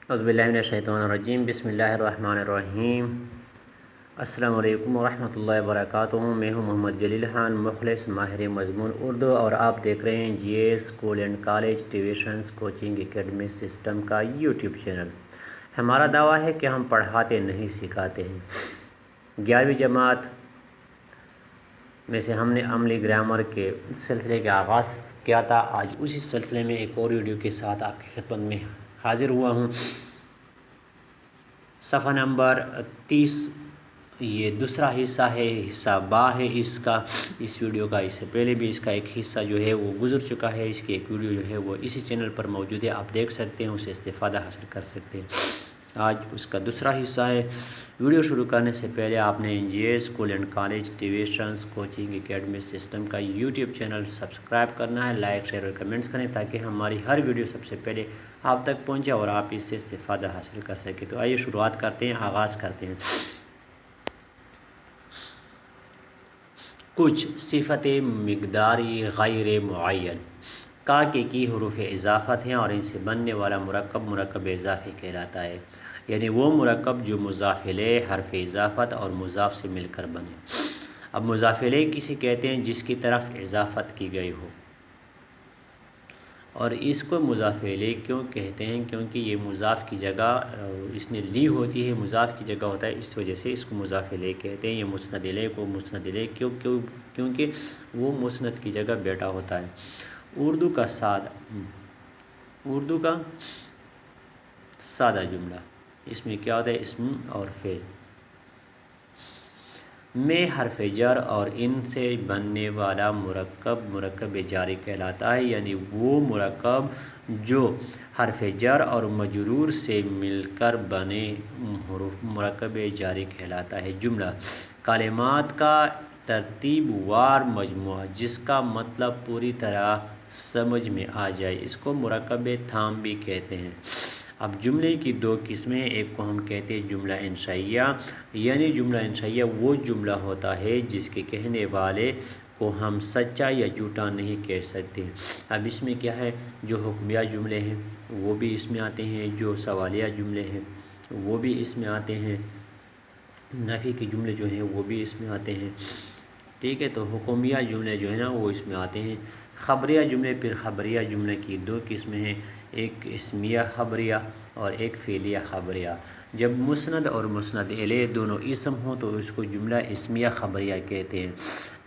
اعوذ باللہ من الشیطان الرجیم، بسم اللہ الرحمن الرحیم۔ السلام علیکم ورحمۃ اللہ وبرکاتہ۔ میں ہوں محمد جلیل خان، مخلص ماہر مضمون اردو، اور آپ دیکھ رہے ہیں G S school and college tuitions coaching academy system کا یوٹیوب چینل۔ ہمارا دعویٰ ہے کہ ہم پڑھاتے نہیں سکھاتے ہیں۔ 11ویں جماعت میں سے ہم نے عملی گرامر کے سلسلے کا آغاز کیا تھا۔ آج اسی سلسلے میں ایک اور ویڈیو کے ساتھ آپ کی خدمت میں حاضر ہوا ہوں۔ صفحہ نمبر 30 یہ دوسرا حصہ ہے، حصہ با ہے اس ویڈیو کا۔ اس سے پہلے بھی اس کا ایک حصہ جو ہے وہ گزر چکا ہے، اس کی ایک ویڈیو جو ہے وہ اسی چینل پر موجود ہے، آپ دیکھ سکتے ہیں، اسے استفادہ حاصل کر سکتے ہیں۔ آج اس کا دوسرا حصہ ہے۔ ویڈیو شروع کرنے سے پہلے آپ نے G S school and college tuitions coaching academy system کا یوٹیوب چینل سبسکرائب کرنا ہے، لائک شیئر اور کمنٹس کریں تاکہ ہماری ہر ویڈیو سب سے پہلے آپ تک پہنچے اور آپ اس سے استفادہ حاصل کر سکیں۔ تو آئیے شروعات کرتے ہیں، آغاز کرتے ہیں۔ کچھ صفت مقداری غیر معین کا کی حروف اضافت ہیں اور ان سے بننے والا مرکب مرکب اضافی کہلاتا ہے، یعنی وہ مرکب جو مضاف الیہ، حرف اضافت اور مضاف سے مل کر بنے۔ اب مضاف الیہ کسی کہتے ہیں جس کی طرف اضافت کی گئی ہو، اور اس کو مضاف الیہ کیوں کہتے ہیں؟ کیونکہ یہ مضاف کی جگہ اس نے لی ہوتی ہے، مضاف کی جگہ ہوتا ہے، اس وجہ سے اس کو مضاف الیہ کہتے ہیں۔ یہ مسند الیہ کو مسند الیہ کیونکہ وہ مسند کی جگہ بیٹا ہوتا ہے۔ اردو کا سادہ جملہ، اس میں کیا ہوتا ہے؟ اسم اور فعل میں حرف جر اور ان سے بننے والا مرکب مرکب جاری کہلاتا ہے، یعنی وہ مرکب جو حرف جر اور مجرور سے مل کر بنے مرکب جاری کہلاتا ہے۔ جملہ کلمات کا ترتیب وار مجموعہ جس کا مطلب پوری طرح سمجھ میں آ جائے، اس کو مرکب تام بھی کہتے ہیں۔ اب جملے کی دو قسمیں، ایک کو ہم کہتے ہیں جملہ انشائیہ، یعنی جملہ انشائیہ وہ جملہ ہوتا ہے جس کے کہنے والے کو ہم سچا یا جھوٹا نہیں کہہ سکتے۔ اب اس میں کیا ہے؟ جو حکمیہ جملے ہیں وہ بھی اس میں آتے ہیں، جو سوالیہ جملے ہیں وہ بھی اس میں آتے ہیں، نفی کے جملے جو ہیں وہ بھی اس میں آتے ہیں، ٹھیک ہے۔ تو حکمیہ جملے جو ہیں نا وہ اس میں آتے ہیں۔ خبریہ جملے، پھر خبریہ جملے کی دو قسمیں ہیں، ایک اسمیہ خبریہ اور ایک فعلیہ خبریہ۔ جب مسند اور مسند الیہ دونوں اسم ہوں تو اس کو جملہ اسمیہ خبریہ کہتے ہیں۔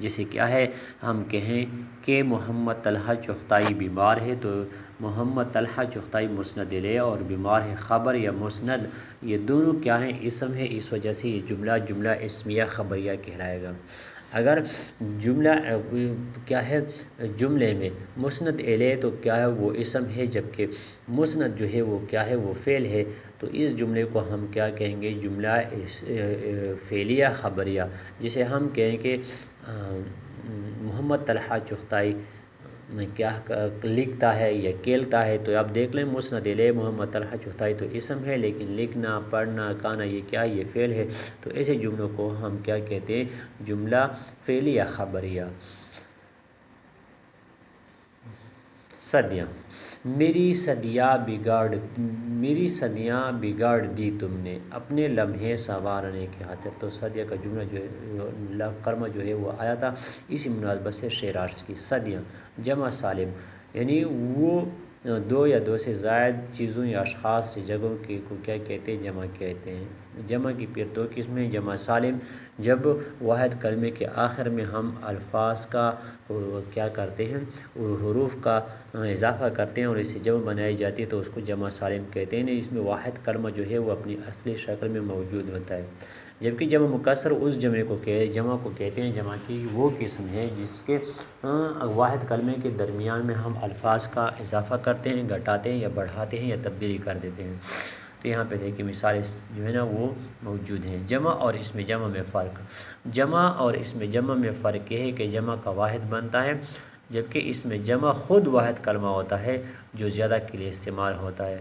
جیسے کیا ہے؟ ہم کہیں کہ محمد طلحہ چغتائی بیمار ہے، تو محمد طلحہ چغتائی مسند الیہ اور بیمار ہے خبر یا مسند، یہ دونوں کیا ہیں؟ اسم ہے، اس وجہ سے یہ جملہ اسمیہ خبریہ کہلائے گا۔ اگر جملہ کیا ہے؟ جملے میں مسند الیہ تو کیا ہے؟ وہ اسم ہے، جبکہ مسند جو ہے وہ کیا ہے؟ وہ فعل ہے، تو اس جملے کو ہم کیا کہیں گے؟ جملہ فعلیہ خبریہ۔ جسے ہم کہیں کہ محمد طلحہ چغتائی کیا لکھتا ہے یا کھیلتا ہے، تو آپ دیکھ لیں مسند الیہ محمد طلحہ چغتائی تو اسم ہے، لیکن لکھنا پڑھنا کھانا یہ کیا ہے؟ یہ فعل ہے، تو ایسے جملوں کو ہم کیا کہتے ہیں؟ جملہ فعلیہ خبریہ۔ صدیاں، میری صدیاں بگاڑ دی تم نے اپنے لمحے سنوارنے کی خاطر۔ تو صدیہ کا جملہ جو ہے کلمہ جو ہے وہ آیا تھا، اسی مناسبت سے شعر عرض کی۔ صدیاں جمع سالم، یعنی وہ دو یا دو سے زائد چیزوں یا اشخاص سے جگہوں کو کیا کہتے ہیں؟ جمع کہتے ہیں۔ جمع کی پھر دو قسمیں، جمع سالم جب واحد کلمے کے آخر میں ہم الفاظ کا کیا کرتے ہیں؟ حروف کا اضافہ کرتے ہیں اور اس سے جمع بنائی جاتی ہے تو اس کو جمع سالم کہتے ہیں۔ اس میں واحد کلمہ جو ہے وہ اپنی اصلی شکل میں موجود ہوتا ہے، جبکہ جمع مکسر اس جمع کو کہتے ہیں۔ جمع کی وہ قسم ہے جس کے واحد کلمے کے درمیان میں ہم الفاظ کا اضافہ کرتے ہیں، گھٹاتے ہیں یا بڑھاتے ہیں یا تبدیلی کر دیتے ہیں۔ تو یہاں پہ دیکھیں مثالیں جو ہے نا وہ موجود ہیں۔ جمع اور اس میں جمع میں فرق، جمع اور اس میں جمع میں فرق یہ ہے کہ جمع کا واحد بنتا ہے، جبکہ اس میں جمع خود واحد کلمہ ہوتا ہے جو زیادہ کے لیے استعمال ہوتا ہے،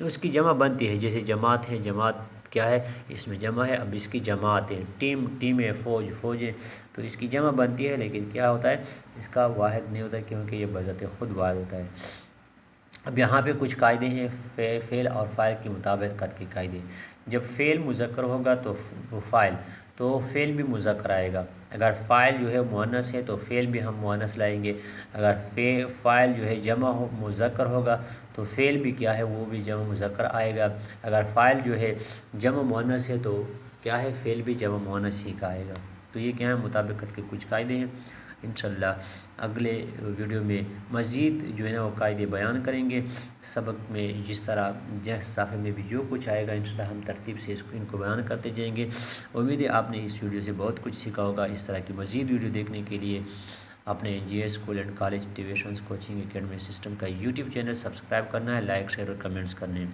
اس کی جمع بنتی ہے۔ جیسے جماعت ہے، جماعت کیا ہے؟ اس میں جمع ہے، اب اس کی جماعت ہے، ٹیم ہے، فوج ہے، تو اس کی جمع بنتی ہے، لیکن کیا ہوتا ہے؟ اس کا واحد نہیں ہوتا کیونکہ یہ بذات خود واحد ہوتا ہے۔ اب یہاں پہ کچھ قاعدے ہیں فعل اور فاعل کی مطابقت کے قاعدے۔ جب فعل مذکر ہوگا تو فاعل، تو فعل بھی مذکر آئے گا۔ اگر فاعل جو ہے مؤنث ہے تو فعل بھی ہم مؤنث لائیں گے۔ اگر فاعل جو ہے جمع مذکر ہوگا تو فعل بھی کیا ہے وہ بھی جمع مذکر آئے گا۔ اگر فاعل جو ہے جمع مؤنث ہے تو کیا ہے فعل بھی جمع مؤنث ہی کا آئے گا۔ تو یہ کیا ہے مطابقت کے کچھ قاعدے ہیں۔ انشاءاللہ اگلے ویڈیو میں مزید جو ہے نا وہ قاعدے بیان کریں گے۔ سبق میں جس طرح جس صفحے میں بھی جو کچھ آئے گا انشاءاللہ ہم ترتیب سے ان کو بیان کرتے جائیں گے۔ امید ہے آپ نے اس ویڈیو سے بہت کچھ سیکھا ہوگا۔ اس طرح کی مزید ویڈیو دیکھنے کے لیے اپنے NGS school and college tuitions coaching academy system کا یوٹیوب چینل سبسکرائب کرنا ہے، لائک شیئر اور کمنٹس کرنے ہیں۔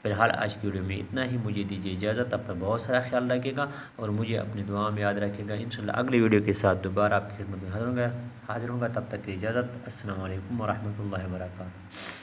فی الحال آج کی ویڈیو میں اتنا ہی، مجھے دیجیے اجازت۔ اپنا بہت سارا خیال رکھے گا اور مجھے اپنی دعا میں یاد رکھے گا۔ انشاءاللہ اگلی ویڈیو کے ساتھ دوبارہ آپ کی خدمت میں حاضر ہوں گا۔ تب تک کی اجازت۔ السلام علیکم ورحمۃ اللہ وبرکاتہ۔